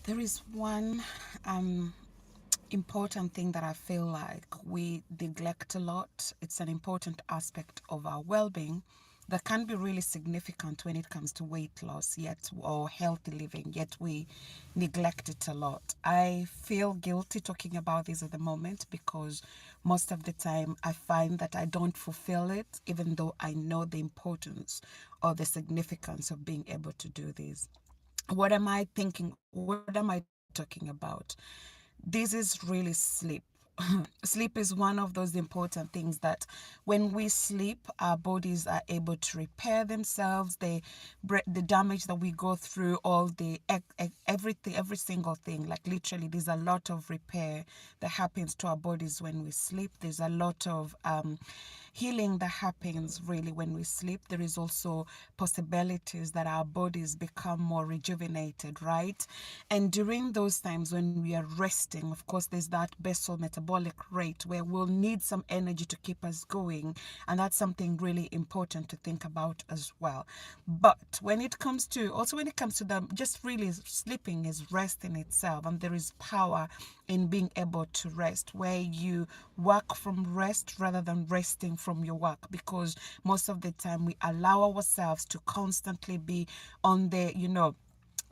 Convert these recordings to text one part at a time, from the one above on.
There is one important thing that I feel like we neglect a lot. It's an important aspect of our well-being that can be really significant when it comes to weight loss, yet or healthy living, yet we neglect it a lot. I feel guilty talking about this at the moment because most of the time I find that I don't fulfill it, even though I know the importance or the significance of being able to do this. What am I thinking? What am I talking about? This is really sleep. Sleep is one of those important things that when we sleep, our bodies are able to repair themselves. The damage that we go through, all everything, every single thing, like literally, there's a lot of repair that happens to our bodies when we sleep. There's a lot of healing that happens really when we sleep. There is also possibilities that our bodies become more rejuvenated, right? And during those times when we are resting, of course, there's that basal metabolic rate where we'll need some energy to keep us going. And that's something really important to think about as well. But when it comes to the just really sleeping is rest in itself. And there is power in being able to rest, where you work from rest rather than resting from your work, because most of the time we allow ourselves to constantly be on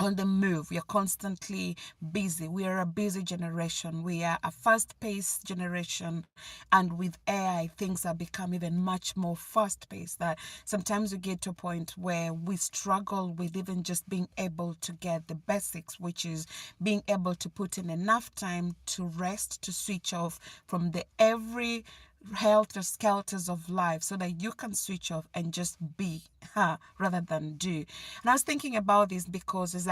on the move. We are constantly busy. We are a busy generation. We are a fast-paced generation, and with AI, things have become even much more fast-paced. That sometimes we get to a point where we struggle with even just being able to get the basics, which is being able to put in enough time to rest, to switch off from the every helter skelters of life, so that you can switch off and just be rather than do. And I was thinking about this because as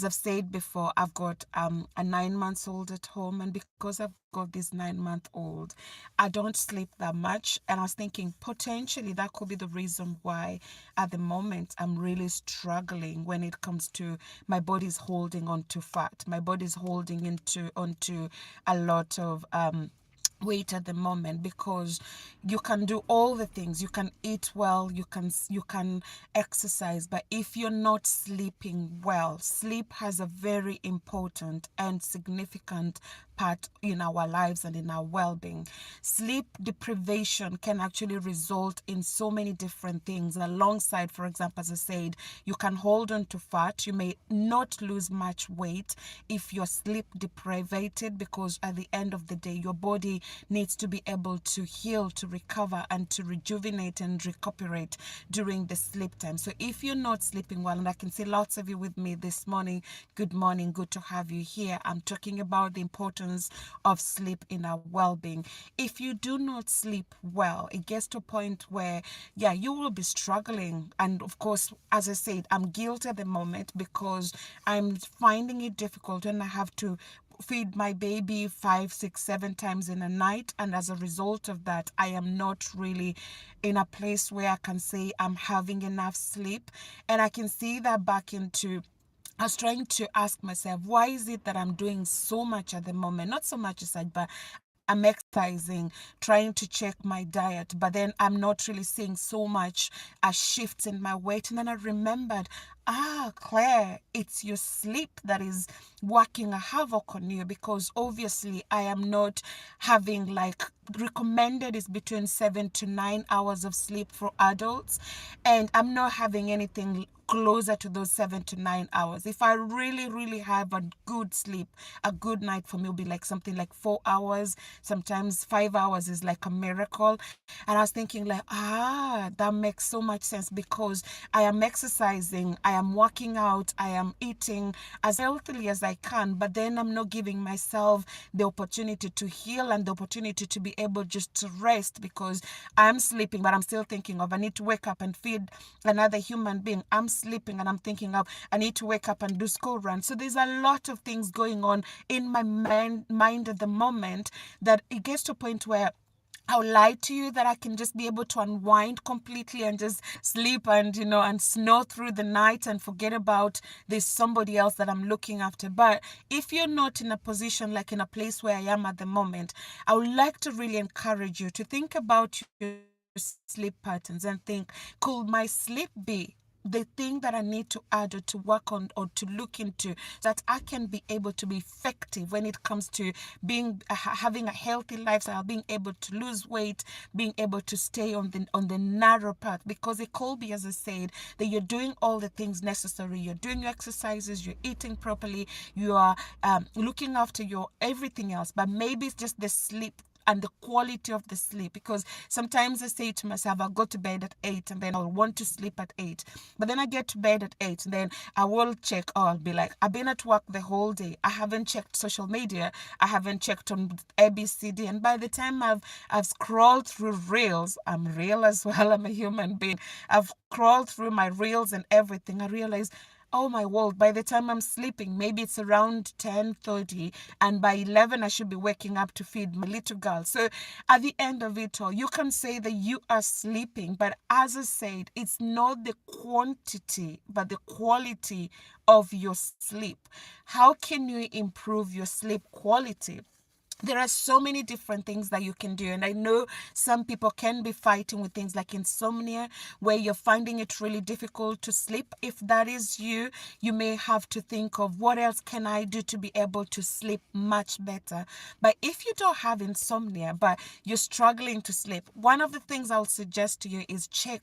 I've said before, I've got a 9 months old at home, and because I've got this 9 month old, I don't sleep that much. And I was thinking potentially that could be the reason why at the moment I'm really struggling when it comes to my body's holding on to fat. My body's holding into onto a lot of weight at the moment, because you can do all the things. You can eat well, you can exercise, but if you're not sleeping well, sleep has a very important and significant part in our lives and in our well-being. Sleep deprivation can actually result in so many different things. Alongside, for example, as I said, you can hold on to fat. You may not lose much weight if you're sleep deprived, because at the end of the day, your body needs to be able to heal, to recover, and to rejuvenate and recuperate during the sleep time. So if you're not sleeping well, and I can see lots of you with me this morning, good morning, good to have you here. I'm talking about the importance of sleep in our well-being. If you do not sleep well, it gets to a point where, yeah, you will be struggling. And of course, as I said, I'm guilty at the moment because I'm finding it difficult when I have to feed my baby 5, 6, 7 times in a night, and as a result of that, I am not really in a place where I can say I'm having enough sleep. And I can see that back into, I was trying to ask myself, why is it that I'm doing so much at the moment? Not so much as such, but I'm exercising, trying to check my diet, but then I'm not really seeing so much shifts in my weight. And then I remembered, Claire, it's your sleep that is working a havoc on you, because obviously I am not having, like, recommended is between 7 to 9 hours of sleep for adults, and I'm not having anything closer to those 7 to 9 hours. If I really, really have a good sleep, a good night for me will be like something like 4 hours. Sometimes 5 hours is like a miracle. And I was thinking like, that makes so much sense, because I am exercising, I am working out, I am eating as healthily as I can, but then I'm not giving myself the opportunity to heal and the opportunity to be able just to rest, because I'm sleeping, but I'm still thinking of, I need to wake up and feed another human being. I'm sleeping and I'm thinking of, I need to wake up and do school run. So there's a lot of things going on in my mind at the moment, that it gets to a point where I'll lie to you that I can just be able to unwind completely and just sleep and, and snore through the night and forget about there's somebody else that I'm looking after. But if you're not in a position, like in a place where I am at the moment, I would like to really encourage you to think about your sleep patterns and think, could my sleep be the thing that I need to add or to work on or to look into, so that I can be able to be effective when it comes to being having a healthy lifestyle, being able to lose weight, being able to stay on the narrow path. Because it could be, as I said, that you're doing all the things necessary. You're doing your exercises, you're eating properly, you are looking after your everything else, but maybe it's just the sleep and the quality of the sleep. Because sometimes I say to myself, I'll go to bed at 8 and then I'll want to sleep at 8, but then I get to bed at 8 and then I will check. Oh, I'll be like, I've been at work the whole day, I haven't checked social media, I haven't checked on ABCD, and by the time I've scrolled through reels, I'm real as well, I'm a human being, I've scrolled through my reels and everything, I realize, oh my world, by the time I'm sleeping, maybe it's around 10:30, and by 11 I should be waking up to feed my little girl. So at the end of it all, you can say that you are sleeping, but as I said, it's not the quantity but the quality of your sleep. How can you improve your sleep quality? There are so many different things that you can do, and I know some people can be fighting with things like insomnia, where you're finding it really difficult to sleep. If that is you, you may have to think of, what else can I do to be able to sleep much better? But if you don't have insomnia but you're struggling to sleep, one of the things I'll suggest to you is check,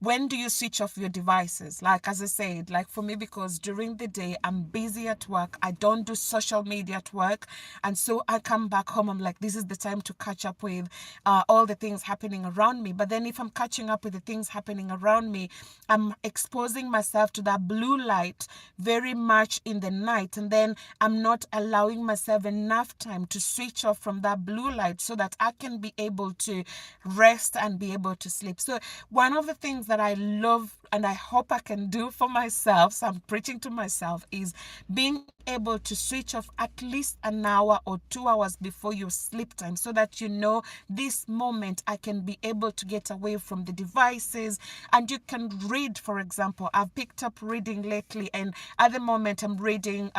when do you switch off your devices? Like, as I said, like for me, because during the day I'm busy at work, I don't do social media at work, and so I come back home, I'm like, this is the time to catch up with all the things happening around me. But then if I'm catching up with the things happening around me, I'm exposing myself to that blue light very much in the night, and then I'm not allowing myself enough time to switch off from that blue light so that I can be able to rest and be able to sleep. So one of the things that I love and I hope I can do for myself, so I'm preaching to myself, is being able to switch off at least an hour or 2 hours before your sleep time, so that you know, this moment I can be able to get away from the devices and you can read. For example, I've picked up reading lately, and at the moment I'm reading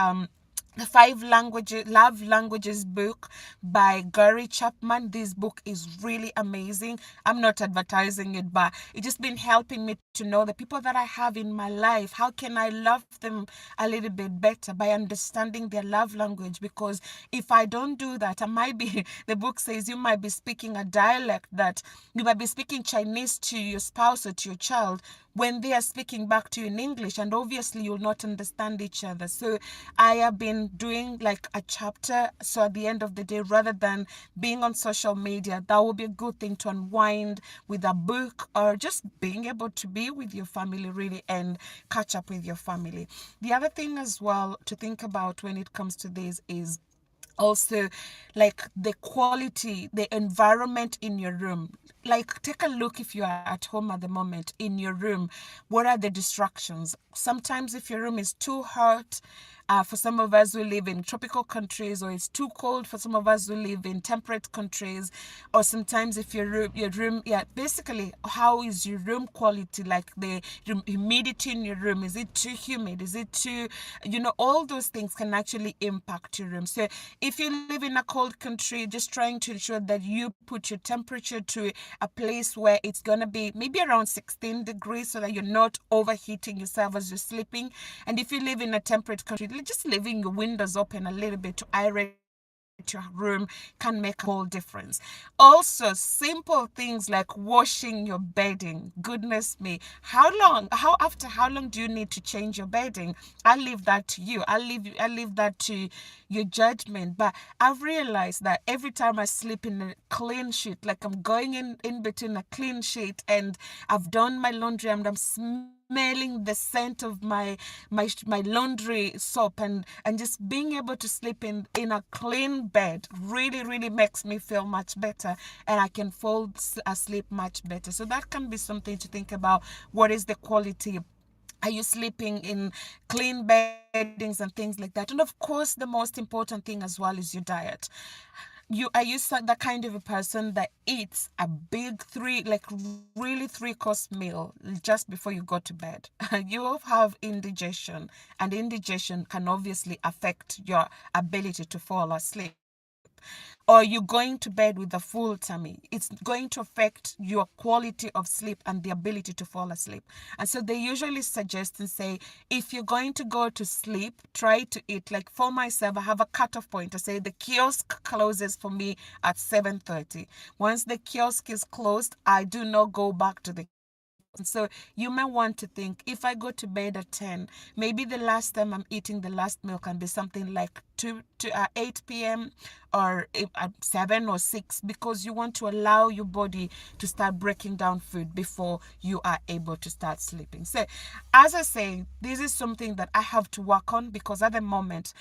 the love languages book by Gary Chapman. This book is really amazing. I'm not advertising it, but it's just been helping me to know the people that I have in my life, how can I love them a little bit better by understanding their love language. Because if I don't do that, I might be the book says you might be speaking a dialect, that you might be speaking Chinese to your spouse or to your child when they are speaking back to you in English, and obviously you'll not understand each other. So I have been doing like a chapter, so at the end of the day, rather than being on social media, that would be a good thing to unwind with a book, or just being able to be with your family really and catch up with your family. The other thing as well to think about when it comes to this is also like the quality, the environment in your room. Like, take a look, if you are at home at the moment, in your room, what are the distractions? Sometimes if your room is too hot, for some of us who live in tropical countries, or it's too cold for some of us who live in temperate countries, or sometimes if your room, yeah, basically, how is your room quality? Like the humidity in your room, is it too humid, is it too, all those things can actually impact your room. So if you live in a cold country, just trying to ensure that you put your temperature to a place where it's gonna be maybe around 16 degrees, so that you're not overheating yourself as you're sleeping. And if you live in a temperate country, just leaving your windows open a little bit to aerate your room can make a whole difference. Also, simple things like washing your bedding. Goodness me, after how long do you need to change your bedding? I'll leave that to you. I'll leave that to your judgment. But I've realized that every time I sleep in a clean sheet, like I'm going in between a clean sheet and I've done my laundry, and I'm smelling the scent of my laundry soap, and just being able to sleep in a clean bed really makes me feel much better, and I can fall asleep much better. So that can be something to think about. What is the quality? Are you sleeping in clean beddings and things like that? And of course, the most important thing as well is your diet. Are you that kind of a person that eats a big really 3 course meal just before you go to bed? You will have indigestion, and indigestion can obviously affect your ability to fall asleep. or you're going to bed with a full tummy, it's going to affect your quality of sleep and the ability to fall asleep. And so they usually suggest and say, if you're going to go to sleep, try to eat. Like for myself, I have a cutoff point. I say the kiosk closes for me at 7:30. Once the kiosk is closed, I do not go back to the kiosk. And so you may want to think, if I go to bed at 10, maybe the last time I'm eating the last meal can be something like 8 p.m. or at 7 or 6, because you want to allow your body to start breaking down food before you are able to start sleeping. So as I say, this is something that I have to work on, because at the moment,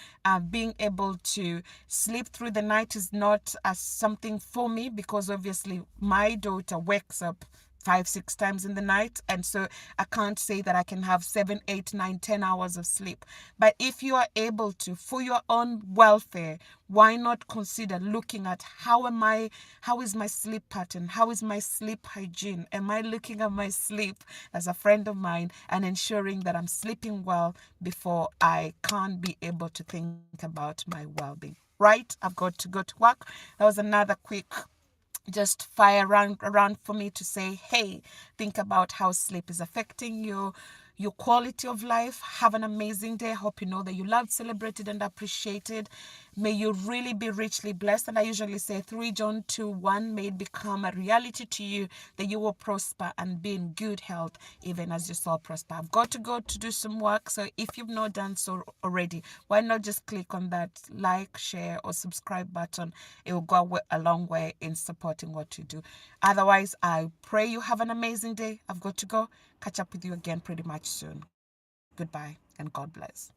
being able to sleep through the night is not as something for me, because obviously my daughter wakes up 5, 6 times in the night, and so I can't say that I can have 7, 8, 9, 10 hours of sleep. But if you are able to, for your own welfare, why not consider looking at how is my sleep pattern, how is my sleep hygiene, am I looking at my sleep as a friend of mine and ensuring that I'm sleeping well before I can't be able to think about my well-being. Right, I've got to go to work. That was another quick just fire around for me to say, hey, think about how sleep is affecting your quality of life. Have an amazing day. Hope you know that you loved, celebrated, and appreciated. May you really be richly blessed. And I usually say 3 John 2:1, may it become a reality to you that you will prosper and be in good health, even as your soul prosper. I've got to go to do some work. So if you've not done so already, why not just click on that like, share, or subscribe button? It will go a long way in supporting what you do. Otherwise, I pray you have an amazing day. I've got to go. Catch up with you again pretty much soon. Goodbye and God bless.